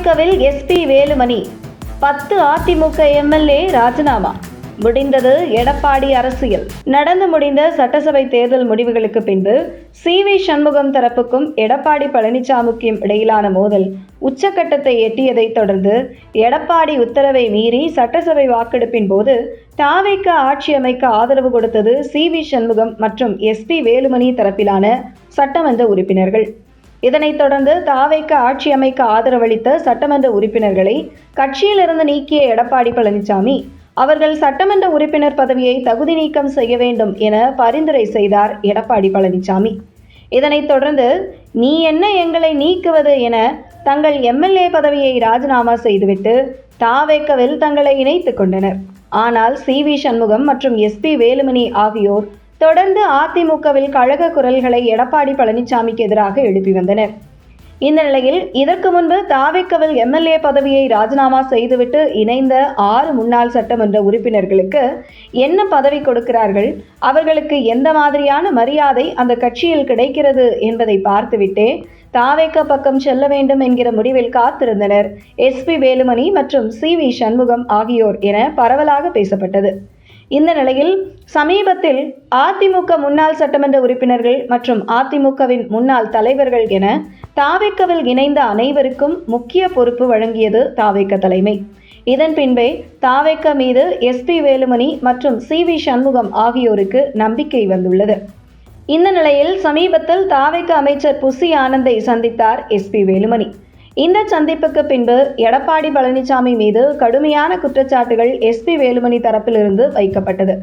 தாவேக்கவில் SP Velumani 10 AIADMK MLA ராஜினாமா. முடிந்தது எடப்பாடி அரசியல். நடந்து முடிந்த சட்டசபை தேர்தல் முடிவுகளுக்கு பின்பு சி.வி. சண்முகம் தரப்புக்கும் எடப்பாடி பழனிசாமிக்கும் இடையிலான மோதல் உச்சக்கட்டத்தை எட்டியதை தொடர்ந்து எடப்பாடி உத்தரவை மீறி சட்டசபை வாக்கெடுப்பின் போது தாவேக்க ஆட்சி அமைக்க ஆதரவு கொடுத்தது சி.வி. சண்முகம் மற்றும் எஸ்.பி. வேலுமணி தரப்பிலான சட்டமன்ற உறுப்பினர்கள். இதனைத் தொடர்ந்து தாவேக்க ஆட்சி அமைக்க ஆதரவளித்த சட்டமன்ற உறுப்பினர்களை கட்சியிலிருந்து நீக்கிய எடப்பாடி பழனிசாமி அவர்கள் சட்டமன்ற உறுப்பினர் பதவியை தகுதி நீக்கம் செய்ய வேண்டும் என பரிந்துரை செய்தார் எடப்பாடி பழனிசாமி. இதனைத் தொடர்ந்து நீ என்ன எங்களை நீக்குவது என தங்கள் எம்எல்ஏ பதவியை ராஜினாமா செய்துவிட்டு தாவேக்கவில் தங்களை இணைத்துக் கொண்டனர். ஆனால் சி.வி. சண்முகம் மற்றும் எஸ்.பி. வேலுமணி ஆகியோர் தொடர்ந்து அதிமுகவில் கழக குரல்களை எடப்பாடி பழனிசாமிக்கு எதிராக எழுப்பி வந்தனர். இந்த நிலையில் இதற்கு முன்பு தாவேக்கவில் எம்எல்ஏ பதவியை ராஜினாமா செய்துவிட்டு இணைந்த 6 முன்னாள் சட்டமன்ற உறுப்பினர்களுக்கு என்ன பதவி கொடுக்கிறார்கள், அவர்களுக்கு எந்த மாதிரியான மரியாதை அந்த கட்சியில் கிடைக்கிறது என்பதை பார்த்துவிட்டே தாவேக்க பக்கம் செல்ல வேண்டும் என்கிற முடிவில் காத்திருந்தனர் எஸ்.பி. வேலுமணி மற்றும் சி.வி. சண்முகம் ஆகியோர் என பரவலாக பேசப்பட்டது. இந்த நிலையில் சமீபத்தில் அதிமுக முன்னாள் சட்டமன்ற உறுப்பினர்கள் மற்றும் அதிமுகவின் முன்னாள் தலைவர்கள் என தாவேக்கவில் இணைந்த அனைவருக்கும் முக்கிய பொறுப்பு வழங்கியது தாவேக்க தலைமை. இதன் பின்பே தாவேக்க மீது எஸ்.பி. வேலுமணி மற்றும் சி.வி. சண்முகம் ஆகியோருக்கு நம்பிக்கை வந்துள்ளது. இந்த நிலையில் சமீபத்தில் தாவேக்க அமைச்சர் புசி ஆனந்தை சந்தித்தார் எஸ்.பி. வேலுமணி. இந்த சந்திப்புக்கு பின்பு எடப்பாடி பழனிசாமி மீது கடுமையான குற்றச்சாட்டுகள் எஸ்.பி. வேலுமணி தரப்பிலிருந்து வைக்கப்பட்டது.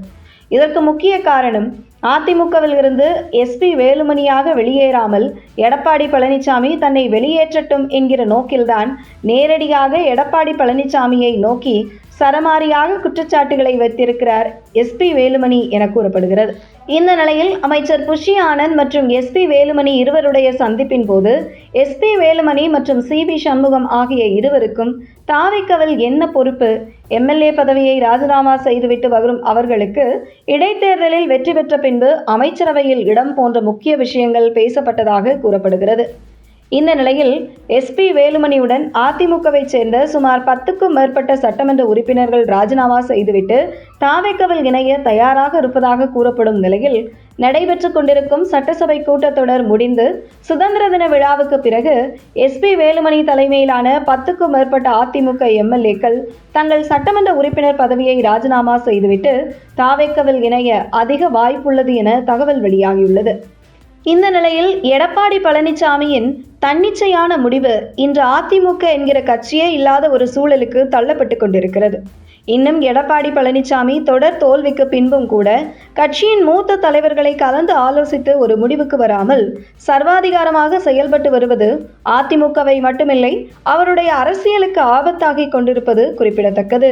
இதற்கு முக்கிய காரணம் அதிமுகவில் இருந்து எஸ்.பி. வேலுமணியாக வெளியேறாமல் எடப்பாடி பழனிசாமி தன்னை வெளியேற்றட்டும் என்கிற நோக்கில்தான் நேரடியாக எடப்பாடி பழனிசாமியை நோக்கி சரமாரியாக குற்றச்சாட்டுகளை வைத்திருக்கிறார் எஸ்.பி. வேலுமணி என கூறப்படுகிறது. இந்த நிலையில் அமைச்சர் புஷி ஆனந்த் மற்றும் எஸ்.பி. வேலுமணி இருவருடைய சந்திப்பின் போது எஸ்.பி. வேலுமணி மற்றும் சி.வி. சண்முகம் ஆகிய இருவருக்கும் தாவேக்கவில் என்ன பொறுப்பு, எம்எல்ஏ பதவியை ராஜினாமா செய்துவிட்டு வரும் அவர்களுக்கு இடைத்தேர்தலில் வெற்றி பெற்ற பின்பு அமைச்சரவையில் இடம் போன்ற முக்கிய விஷயங்கள் பேசப்பட்டதாக கூறப்படுகிறது. இந்த நிலையில் எஸ்.பி. வேலுமணியுடன் அதிமுகவை சேர்ந்த சுமார் 10க்கும் மேற்பட்ட சட்டமன்ற உறுப்பினர்கள் ராஜினாமா செய்துவிட்டு தாவேக்கவில் இணைய தயாராக இருப்பதாக கூறப்படும் நிலையில் நடைபெற்று கொண்டிருக்கும் சட்டசபை கூட்டத்தொடர் முடிந்து சுதந்திர தின விழாவுக்கு பிறகு எஸ்.பி. வேலுமணி தலைமையிலான 10க்கும் மேற்பட்ட அதிமுக எம்எல்ஏக்கள் தங்கள் சட்டமன்ற உறுப்பினர் பதவியை ராஜினாமா செய்துவிட்டு தாவேக்கவில் இணைய அதிக வாய்ப்புள்ளது என தகவல் வெளியாகியுள்ளது. இந்த நிலையில் எடப்பாடி பழனிசாமியின் தன்னிச்சையான முடிவு இன்று அதிமுக என்கிற கட்சியே இல்லாத ஒரு சூழலுக்கு தள்ளப்பட்டு கொண்டிருக்கிறது. இன்னும் எடப்பாடி பழனிசாமி தொடர் தோல்விக்கு பின்பும் கூட கட்சியின் மூத்த தலைவர்களை கலந்து ஆலோசித்து ஒரு முடிவுக்கு வராமல் சர்வாதிகாரமாக செயல்பட்டு வருவது அதிமுகவை மட்டுமில்லை, அவருடைய அரசியலுக்கு ஆபத்தாகி கொண்டிருப்பது குறிப்பிடத்தக்கது.